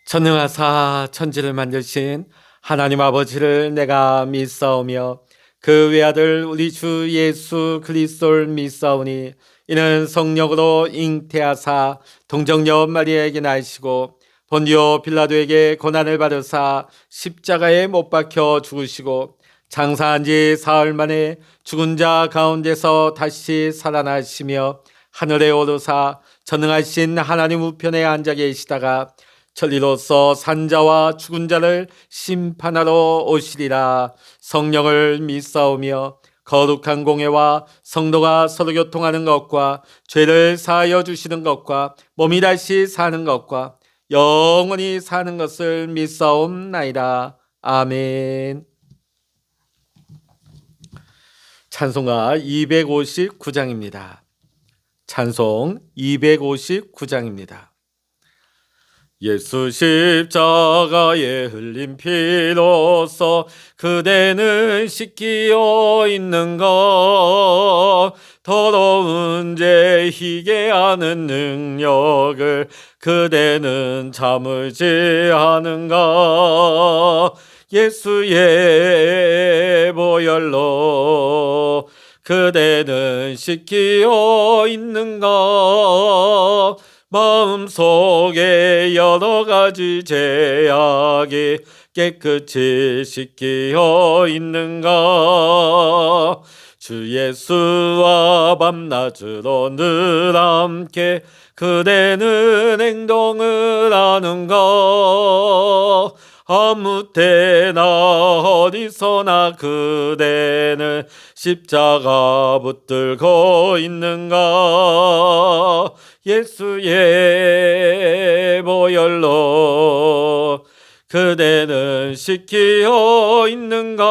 전능하사 천지를 만드신 하나님 아버지를 내가 믿사오며 그 외아들 우리 주 예수 그리스도를 믿사오니 이는 성령으로 잉태하사 동정녀 마리아에게 나시고 본디오 빌라도에게 고난을 받으사 십자가에 못 박혀 죽으시고 장사한 지 사흘 만에 죽은 자 가운데서 다시 살아나시며 하늘에 오르사 전능하신 하나님 우편에 앉아 계시다가 천리로서 산자와 죽은 자를 심판하러 오시리라. 성령을 믿사오며 거룩한 공회와 성도가 서로 교통하는 것과 죄를 사하여 주시는 것과 몸이 다시 사는 것과 영원히 사는 것을 믿사옵나이다. 아멘. 찬송가 259장입니다. 찬송 259장입니다. 예수 십자가에 흘린 피로써 그대는 씻기어 있는가? 더러운 죄 희게 하는 능력을 그대는 참을지 않은가? 예수의 보혈로 그대는 씻기어 있는가? 마음속에 여러 가지 죄악이 깨끗이 씻기어 있는가? 주 예수와 밤낮으로 늘 함께 그대는 행동을 하는가? 아무 때나 어디서나 그대는 십자가 붙들고 있는가? 예수의 보혈로 그대는 씻기어 있는가?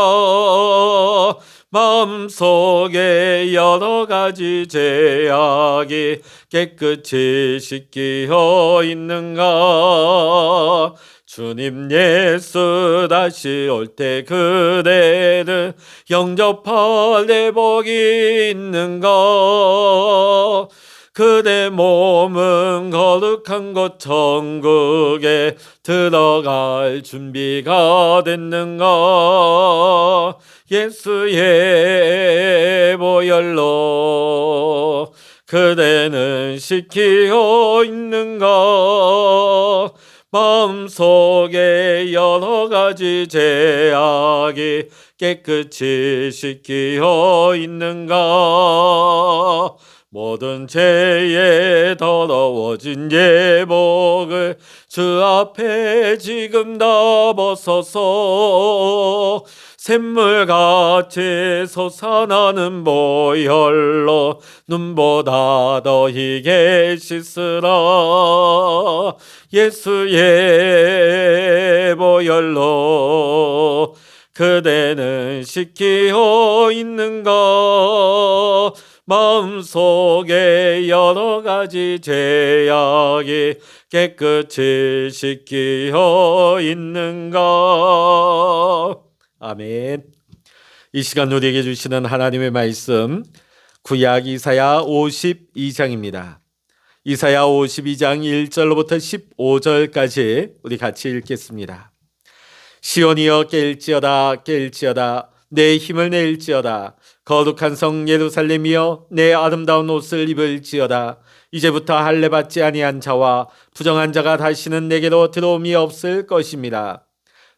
마음속에 여러 가지 죄악이 깨끗이 씻기어 있는가? 주님 예수 다시 올 때 그대는 영접할 내복이 있는가? 그대 몸은 거룩한 곳 천국에 들어갈 준비가 됐는가? 예수의 보혈로 그대는 씻기어 있는가? 마음속에 여러 가지 죄악이 깨끗이 씻기어 있는가? 모든 죄에 더러워진 예복을 주 앞에 지금 다 벗어서 샘물같이 솟아나는 보혈로 눈보다 더 희게 씻으라. 예수의 보혈로 그대는 씻기어 있는가? 마음속에 여러 가지 죄악이 깨끗이 씻기어 있는가? 아멘. 이 시간 우리에게 주시는 하나님의 말씀 구약 이사야 52장입니다. 이사야 52장 1절로부터 15절까지 우리 같이 읽겠습니다. 시온이여 깰지어다 깰지어다 내 힘을 낼지어다 거룩한 성 예루살렘이여 내 아름다운 옷을 입을지어다 이제부터 할례 받지 아니한 자와 부정한 자가 다시는 내게로 들어옴이 없을 것입니다.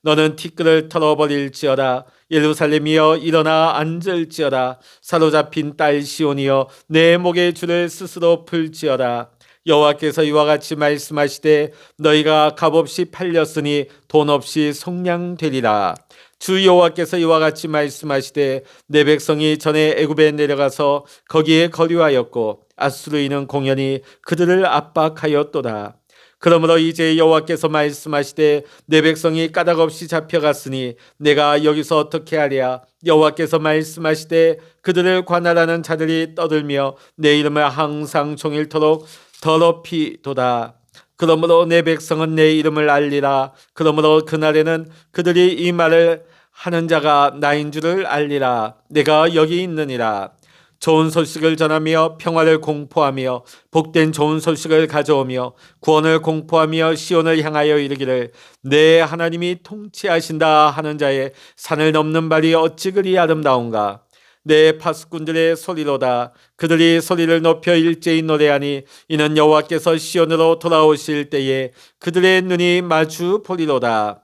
너는 티끌을 털어버릴지어다 예루살렘이여 일어나 앉을지어다 사로잡힌 딸 시온이여 내 목의 줄을 스스로 풀지어다 여호와께서 이와 같이 말씀하시되 너희가 값없이 팔렸으니 돈 없이 속량되리라. 주 여호와께서 이와 같이 말씀하시되 내 백성이 전에 애굽에 내려가서 거기에 거류하였고 아수르인은 공연히 그들을 압박하였도다. 그러므로 이제 여호와께서 말씀하시되 내 백성이 까닭없이 잡혀갔으니 내가 여기서 어떻게 하랴. 여호와께서 말씀하시되 그들을 관할하는 자들이 떠들며 내 이름을 항상 종일토록 더럽히도다. 그러므로 내 백성은 내 이름을 알리라. 그러므로 그날에는 그들이 이 말을 하는 자가 나인 줄을 알리라. 내가 여기 있느니라. 좋은 소식을 전하며 평화를 공포하며 복된 좋은 소식을 가져오며 구원을 공포하며 시온을 향하여 이르기를 내 하나님이 통치하신다 하는 자의 산을 넘는 발이 어찌 그리 아름다운가. 내 파수꾼들의 소리로다. 그들이 소리를 높여 일제히 노래하니 이는 여호와께서 시온으로 돌아오실 때에 그들의 눈이 마주 보리로다.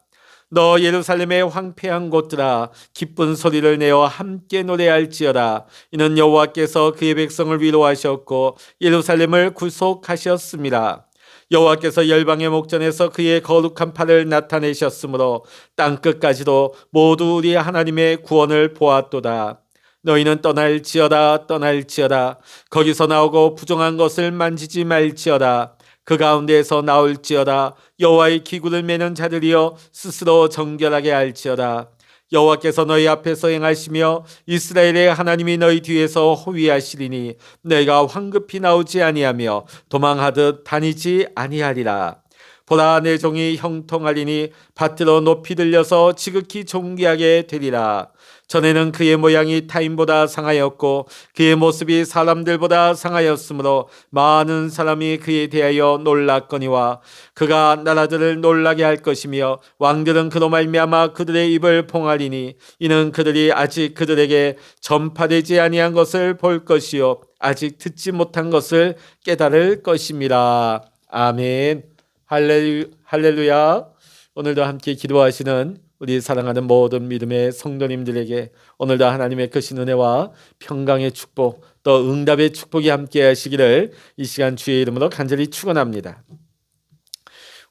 너 예루살렘의 황폐한 곳들아 기쁜 소리를 내어 함께 노래할지어다. 이는 여호와께서 그의 백성을 위로하셨고 예루살렘을 구속하셨습니다. 여호와께서 열방의 목전에서 그의 거룩한 팔을 나타내셨으므로 땅 끝까지도 모두 우리 하나님의 구원을 보았도다. 너희는 떠날지어다 떠날지어다. 거기서 나오고 부정한 것을 만지지 말지어다. 그 가운데에서 나올지어다. 여호와의 기구를 매는 자들이여 스스로 정결하게 할지어다. 여호와께서 너희 앞에서 행하시며 이스라엘의 하나님이 너희 뒤에서 호위하시리니 너희가 황급히 나오지 아니하며 도망하듯 다니지 아니하리라. 보라 내 종이 형통하리니 밭으로 높이 들려서 지극히 존귀하게 되리라. 전에는 그의 모양이 타인보다 상하였고 그의 모습이 사람들보다 상하였으므로 많은 사람이 그에 대하여 놀랐거니와 그가 나라들을 놀라게 할 것이며 왕들은 그로 말미암아 그들의 입을 봉하리니 이는 그들이 아직 그들에게 전파되지 아니한 것을 볼 것이요 아직 듣지 못한 것을 깨달을 것입니다. 아멘. 할렐루야. 오늘도 함께 기도하시는 우리 사랑하는 모든 믿음의 성도님들에게 오늘도 하나님의 크신 은혜와 평강의 축복 또 응답의 축복이 함께 하시기를 이 시간 주의 이름으로 간절히 축원합니다.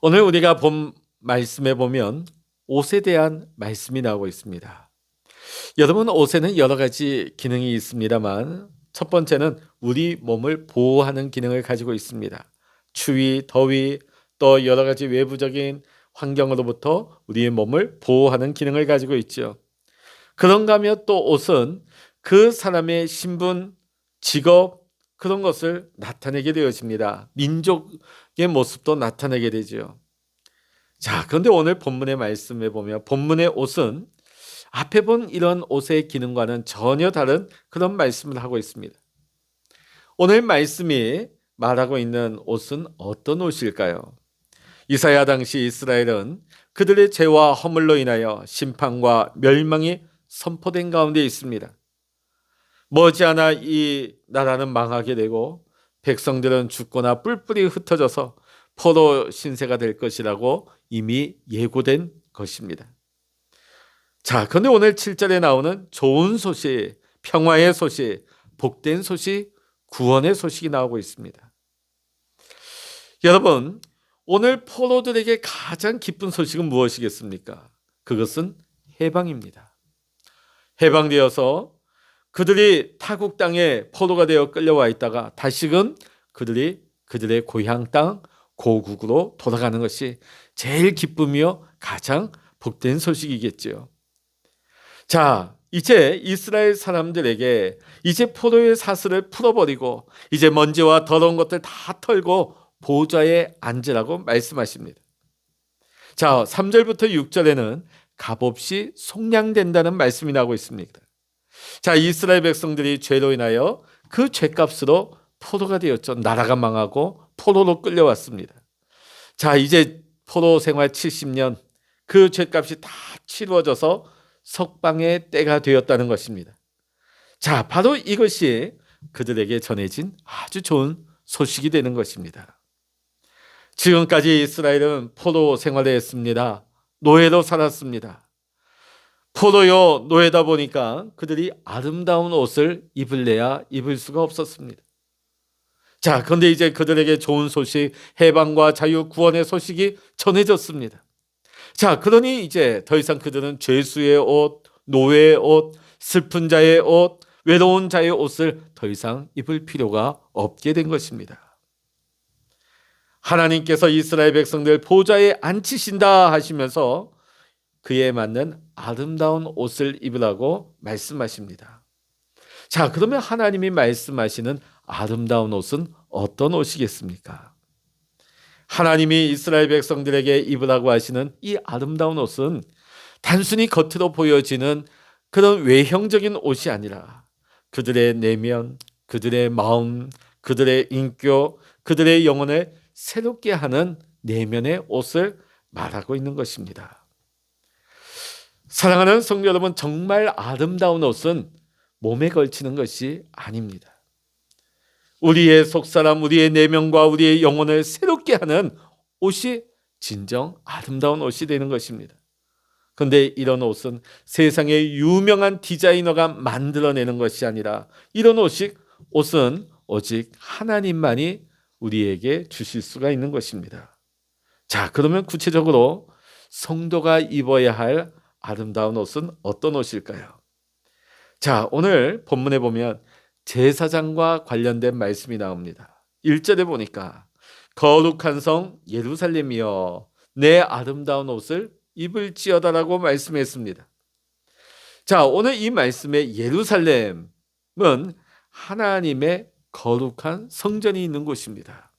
오늘 우리가 본 말씀에 보면 옷에 대한 말씀이 나오고 있습니다. 여러분, 옷에는 여러 가지 기능이 있습니다만 첫 번째는 우리 몸을 보호하는 기능을 가지고 있습니다. 추위, 더위 또 여러 가지 외부적인 환경으로부터 우리의 몸을 보호하는 기능을 가지고 있죠. 그런가 하면 또 옷은 그 사람의 신분, 직업 그런 것을 나타내게 되어집니다. 민족의 모습도 나타내게 되죠. 자, 그런데 오늘 본문의 말씀에 보면 본문의 옷은 앞에 본 이런 옷의 기능과는 전혀 다른 그런 말씀을 하고 있습니다. 오늘 말씀이 말하고 있는 옷은 어떤 옷일까요? 이사야 당시 이스라엘은 그들의 죄와 허물로 인하여 심판과 멸망이 선포된 가운데 있습니다. 머지않아 이 나라는 망하게 되고 백성들은 죽거나 뿔뿔이 흩어져서 포로 신세가 될 것이라고 이미 예고된 것입니다. 자, 그런데 오늘 7절에 나오는 좋은 소식, 평화의 소식, 복된 소식, 구원의 소식이 나오고 있습니다. 여러분, 오늘 포로들에게 가장 기쁜 소식은 무엇이겠습니까? 그것은 해방입니다. 해방되어서 그들이 타국 땅에 포로가 되어 끌려와 있다가 다시금 그들이 그들의 고향 땅 고국으로 돌아가는 것이 제일 기쁨이요 가장 복된 소식이겠죠. 자, 이제 이스라엘 사람들에게 이제 포로의 사슬을 풀어버리고 이제 먼지와 더러운 것들 다 털고 보좌에 앉으라고 말씀하십니다. 자, 3절부터 6절에는 값없이 속량된다는 말씀이 나오고 있습니다. 자, 이스라엘 백성들이 죄로 인하여 그 죄값으로 포로가 되었죠. 나라가 망하고 포로로 끌려왔습니다. 자, 이제 포로 생활 70년 그 죄값이 다 치루어져서 석방의 때가 되었다는 것입니다. 자, 바로 이것이 그들에게 전해진 아주 좋은 소식이 되는 것입니다. 지금까지 이스라엘은 포로 생활을 했습니다. 노예로 살았습니다. 포로요 노예다 보니까 그들이 아름다운 옷을 입을래야 입을 수가 없었습니다. 자, 그런데 이제 그들에게 좋은 소식, 해방과 자유, 구원의 소식이 전해졌습니다. 자, 그러니 이제 더 이상 그들은 죄수의 옷, 노예의 옷, 슬픈 자의 옷, 외로운 자의 옷을 더 이상 입을 필요가 없게 된 것입니다. 하나님께서 이스라엘 백성들 보좌에 앉히신다 하시면서 그에 맞는 아름다운 옷을 입으라고 말씀하십니다. 자, 그러면 하나님이 말씀하시는 아름다운 옷은 어떤 옷이겠습니까? 하나님이 이스라엘 백성들에게 입으라고 하시는 이 아름다운 옷은 단순히 겉으로 보여지는 그런 외형적인 옷이 아니라 그들의 내면, 그들의 마음, 그들의 인격, 그들의 영혼을 새롭게 하는 내면의 옷을 말하고 있는 것입니다. 사랑하는 성도 여러분, 정말 아름다운 옷은 몸에 걸치는 것이 아닙니다. 우리의 속사람, 우리의 내면과 우리의 영혼을 새롭게 하는 옷이 진정 아름다운 옷이 되는 것입니다. 그런데 이런 옷은 세상의 유명한 디자이너가 만들어내는 것이 아니라 이런 옷은 오직 하나님만이 우리에게 주실 수가 있는 것입니다. 자, 그러면 구체적으로 성도가 입어야 할 아름다운 옷은 어떤 옷일까요? 자, 오늘 본문에 보면 제사장과 관련된 말씀이 나옵니다. 1절에 보니까 거룩한 성 예루살렘이여 내 아름다운 옷을 입을지어다라고 말씀했습니다. 자, 오늘 이 말씀의 예루살렘은 하나님의 거룩한 성전이 있는 곳입니다.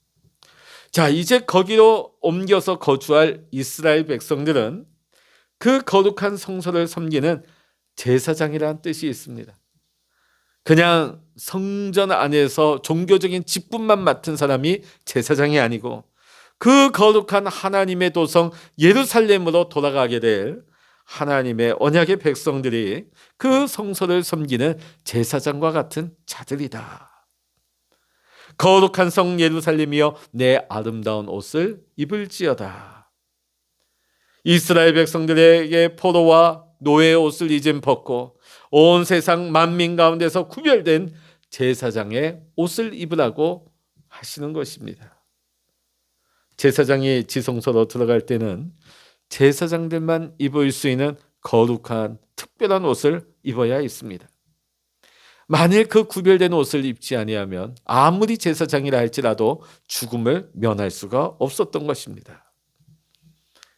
자, 이제 거기로 옮겨서 거주할 이스라엘 백성들은 그 거룩한 성소를 섬기는 제사장이라는 뜻이 있습니다. 그냥 성전 안에서 종교적인 직분만 맡은 사람이 제사장이 아니고 그 거룩한 하나님의 도성 예루살렘으로 돌아가게 될 하나님의 언약의 백성들이 그 성소를 섬기는 제사장과 같은 자들이다. 거룩한 성 예루살렘이여 내 아름다운 옷을 입을지어다. 이스라엘 백성들에게 포로와 노예의 옷을 이젠 벗고 온 세상 만민 가운데서 구별된 제사장의 옷을 입으라고 하시는 것입니다. 제사장이 지성소로 들어갈 때는 제사장들만 입을 수 있는 거룩한 특별한 옷을 입어야 했습니다. 만일 그 구별된 옷을 입지 아니하면 아무리 제사장이라 할지라도 죽음을 면할 수가 없었던 것입니다.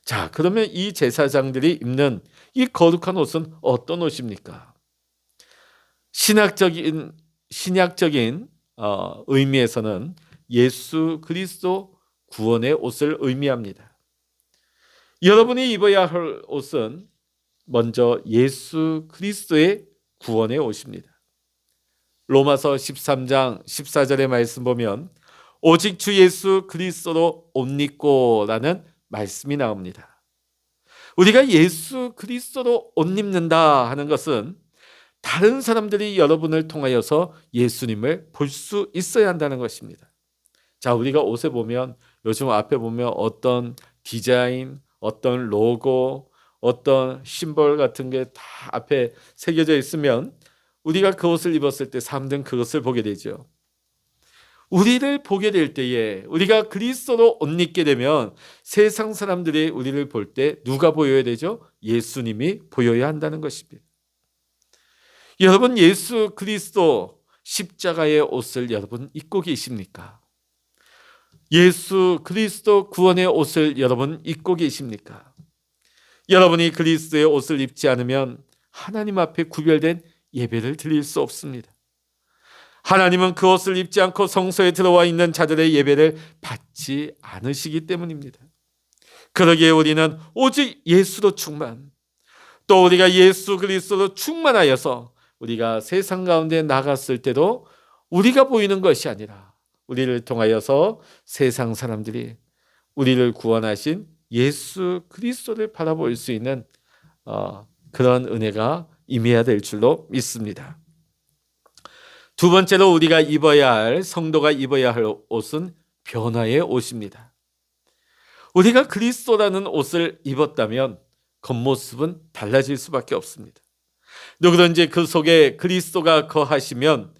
자, 그러면 이 제사장들이 입는 이 거룩한 옷은 어떤 옷입니까? 신약적인 의미에서는 예수 그리스도 구원의 옷을 의미합니다. 여러분이 입어야 할 옷은 먼저 예수 그리스도의 구원의 옷입니다. 로마서 13장 14절의 말씀 보면 오직 주 예수 그리스도로 옷 입고라는 말씀이 나옵니다. 우리가 예수 그리스도로 옷 입는다 하는 것은 다른 사람들이 여러분을 통하여서 예수님을 볼 수 있어야 한다는 것입니다. 자, 우리가 옷에 보면 요즘 앞에 보면 어떤 디자인, 어떤 로고, 어떤 심볼 같은 게 다 앞에 새겨져 있으면 우리가 그 옷을 입었을 때 사람들은 그것을 보게 되죠. 우리를 보게 될 때에 우리가 그리스도로 옷 입게 되면 세상 사람들이 우리를 볼 때 누가 보여야 되죠? 예수님이 보여야 한다는 것입니다. 여러분, 예수 그리스도 십자가의 옷을 여러분 입고 계십니까? 예수 그리스도 구원의 옷을 여러분 입고 계십니까? 여러분이 그리스도의 옷을 입지 않으면 하나님 앞에 구별된 예배를 드릴 수 없습니다. 하나님은 그 옷을 입지 않고 성소에 들어와 있는 자들의 예배를 받지 않으시기 때문입니다. 그러기에 우리는 오직 예수로 충만, 또 우리가 예수 그리스도로 충만하여서 우리가 세상 가운데 나갔을 때도 우리가 보이는 것이 아니라 우리를 통하여서 세상 사람들이 우리를 구원하신 예수 그리스도를 바라볼 수 있는 그런 은혜가 임해야 될 줄로 믿습니다. 두 번째로 우리가 입어야 할, 성도가 입어야 할 옷은 변화의 옷입니다. 우리가 그리스도라는 옷을 입었다면 겉모습은 달라질 수밖에 없습니다. 누구든지 그 속에 그리스도가 거하시면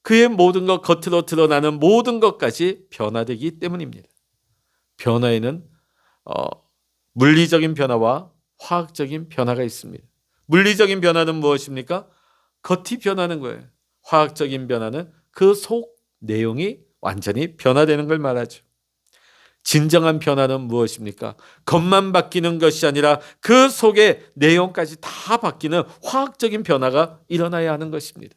그의 모든 것, 겉으로 드러나는 모든 것까지 변화되기 때문입니다. 변화에는 물리적인 변화와 화학적인 변화가 있습니다. 물리적인 변화는 무엇입니까? 겉이 변하는 거예요. 화학적인 변화는 그 속 내용이 완전히 변화되는 걸 말하죠. 진정한 변화는 무엇입니까? 겉만 바뀌는 것이 아니라 그 속의 내용까지 다 바뀌는 화학적인 변화가 일어나야 하는 것입니다.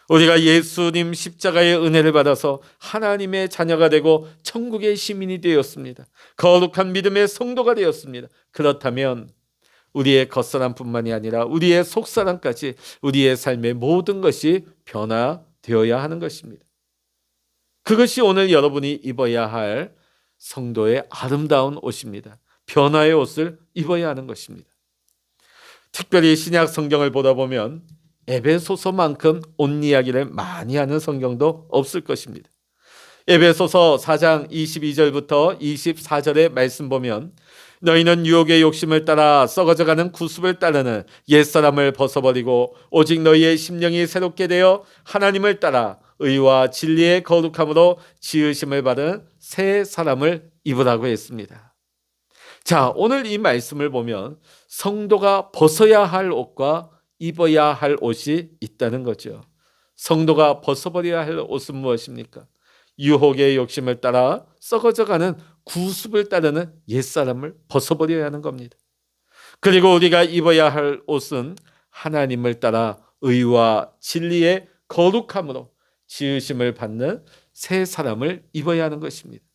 우리가 예수님 십자가의 은혜를 받아서 하나님의 자녀가 되고 천국의 시민이 되었습니다. 거룩한 믿음의 성도가 되었습니다. 그렇다면 우리의 겉사람뿐만이 아니라 우리의 속사람까지 우리의 삶의 모든 것이 변화되어야 하는 것입니다. 그것이 오늘 여러분이 입어야 할 성도의 아름다운 옷입니다. 변화의 옷을 입어야 하는 것입니다. 특별히 신약 성경을 보다 보면 에베소서만큼 옷 이야기를 많이 하는 성경도 없을 것입니다. 에베소서 4장 22절부터 24절의 말씀 보면 너희는 유혹의 욕심을 따라 썩어져가는 구습을 따르는 옛사람을 벗어버리고 오직 너희의 심령이 새롭게 되어 하나님을 따라 의와 진리의 거룩함으로 지으심을 받은 새 사람을 입으라고 했습니다. 자, 오늘 이 말씀을 보면 성도가 벗어야 할 옷과 입어야 할 옷이 있다는 거죠. 성도가 벗어버려야 할 옷은 무엇입니까? 유혹의 욕심을 따라 썩어져가는 구습을 따르는 옛사람을 벗어버려야 하는 겁니다. 그리고 우리가 입어야 할 옷은 하나님을 따라 의와 진리의 거룩함으로 지으심을 받는 새 사람을 입어야 하는 것입니다.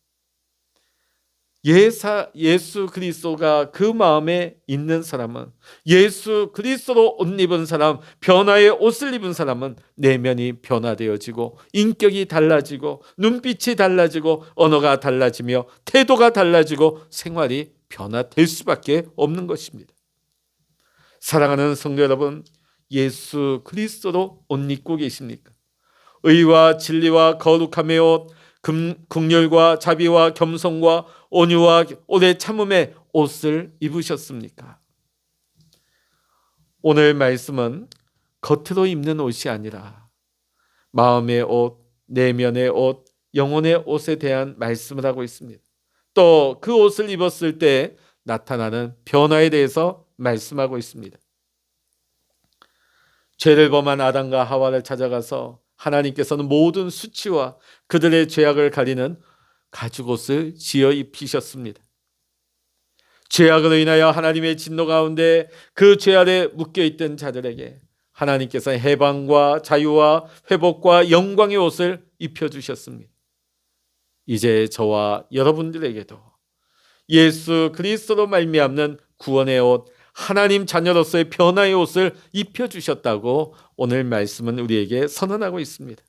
예수 그리스도가 그 마음에 있는 사람은, 예수 그리스도로 옷 입은 사람, 변화의 옷을 입은 사람은 내면이 변화되어지고 인격이 달라지고 눈빛이 달라지고 언어가 달라지며 태도가 달라지고 생활이 변화될 수밖에 없는 것입니다. 사랑하는 성도 여러분, 예수 그리스도로 옷 입고 계십니까? 의와 진리와 거룩함의 옷, 긍휼과 자비와 겸손과 온유와 오래 참음의 옷을 입으셨습니까? 오늘 말씀은 겉으로 입는 옷이 아니라 마음의 옷, 내면의 옷, 영혼의 옷에 대한 말씀을 하고 있습니다. 또 그 옷을 입었을 때 나타나는 변화에 대해서 말씀하고 있습니다. 죄를 범한 아담과 하와를 찾아가서 하나님께서는 모든 수치와 그들의 죄악을 가리는 가죽옷을 지어 입히셨습니다. 죄악으로 인하여 하나님의 진노 가운데 그 죄 아래 묶여있던 자들에게 하나님께서 해방과 자유와 회복과 영광의 옷을 입혀주셨습니다. 이제 저와 여러분들에게도 예수 그리스도로 말미암는 구원의 옷, 하나님 자녀로서의 변화의 옷을 입혀주셨다고 오늘 말씀은 우리에게 선언하고 있습니다.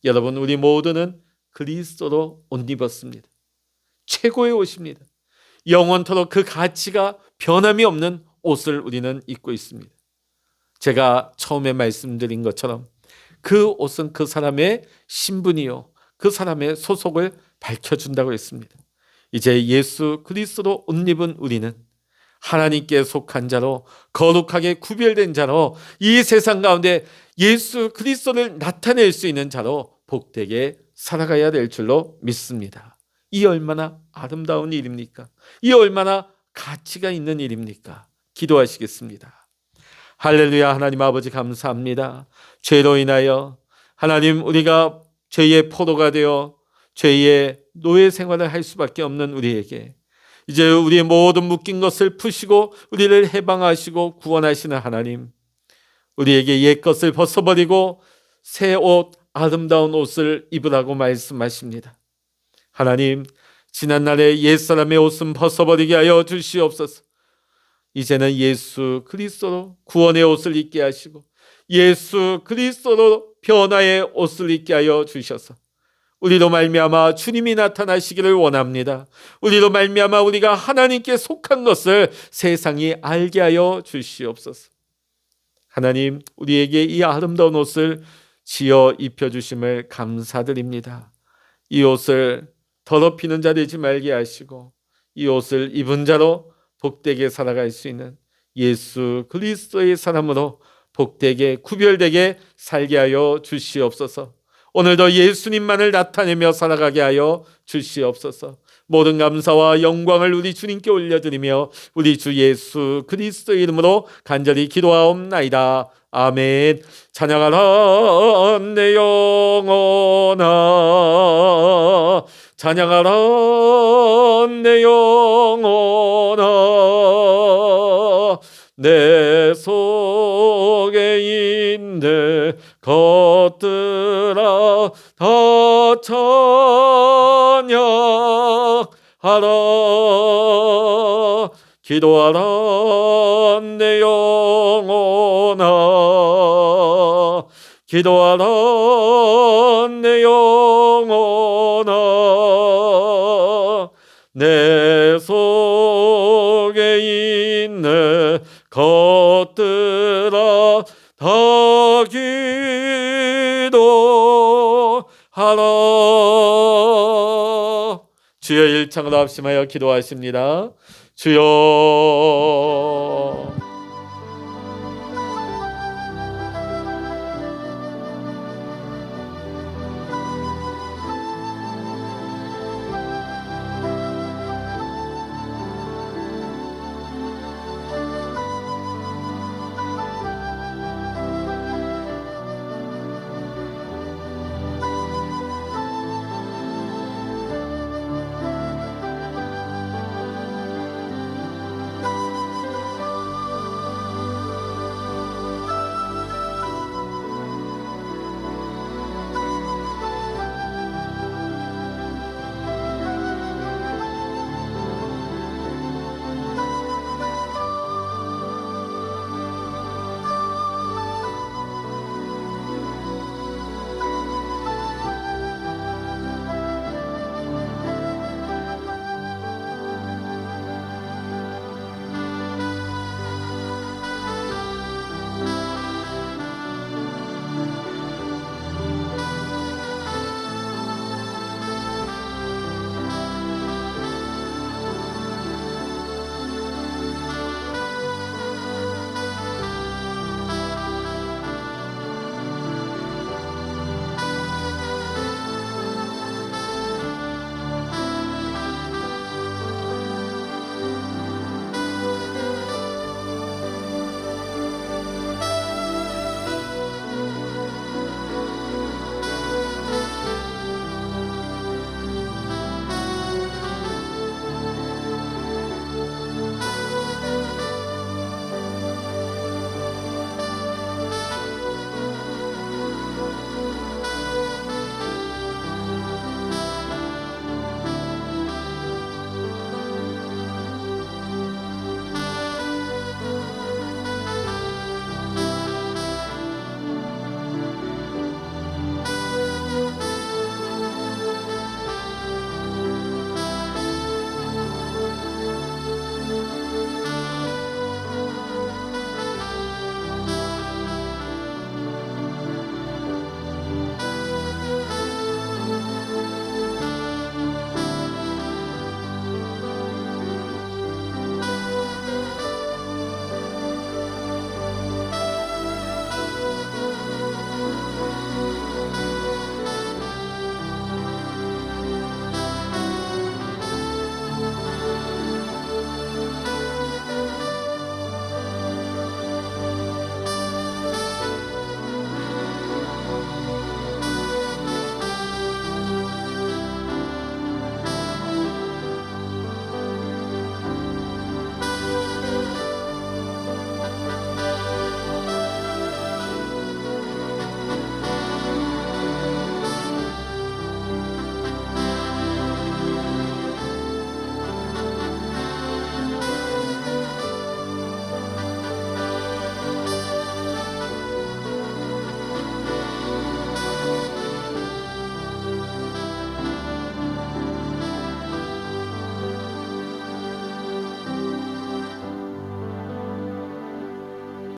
여러분, 우리 모두는 그리스도로 옷 입었습니다. 최고의 옷입니다. 영원토록 그 가치가 변함이 없는 옷을 우리는 입고 있습니다. 제가 처음에 말씀드린 것처럼 그 옷은 그 사람의 신분이요, 그 사람의 소속을 밝혀준다고 했습니다. 이제 예수 그리스도로 옷 입은 우리는 하나님께 속한 자로, 거룩하게 구별된 자로, 이 세상 가운데 예수 그리스도를 나타낼 수 있는 자로 복되게 살아가야 될 줄로 믿습니다. 이 얼마나 아름다운 일입니까? 이 얼마나 가치가 있는 일입니까? 기도하시겠습니다. 할렐루야. 하나님 아버지 감사합니다. 죄로 인하여 하나님 우리가 죄의 포로가 되어 죄의 노예 생활을 할 수밖에 없는 우리에게 이제 우리의 모든 묶인 것을 푸시고 우리를 해방하시고 구원하시는 하나님, 우리에게 옛 것을 벗어버리고 새 옷, 아름다운 옷을 입으라고 말씀하십니다. 하나님, 지난날의 옛사람의 옷은 벗어버리게 하여 주시옵소서. 이제는 예수 그리스도로 구원의 옷을 입게 하시고 예수 그리스도로 변화의 옷을 입게 하여 주셔서 우리로 말미암아 주님이 나타나시기를 원합니다. 우리로 말미암아 우리가 하나님께 속한 것을 세상이 알게 하여 주시옵소서. 하나님, 우리에게 이 아름다운 옷을 지어 입혀주심을 감사드립니다. 이 옷을 더럽히는 자 되지 말게 하시고 이 옷을 입은 자로 복되게 살아갈 수 있는 예수 그리스도의 사람으로 복되게 구별되게 살게 하여 주시옵소서. 오늘도 예수님만을 나타내며 살아가게 하여 주시옵소서. 모든 감사와 영광을 우리 주님께 올려드리며 우리 주 예수 그리스도의 이름으로 간절히 기도하옵나이다. 아멘. 찬양하라 내 영혼아, 찬양하라 내 영혼아, 내 속에 있는 것들아 다 찬양하라. 기도하라 내 영혼아, 기도하라 내 영혼아, 내 속에 있는 것들아 다 기도하라. 주여 일창으로 합심하여 기도하십니다. 주여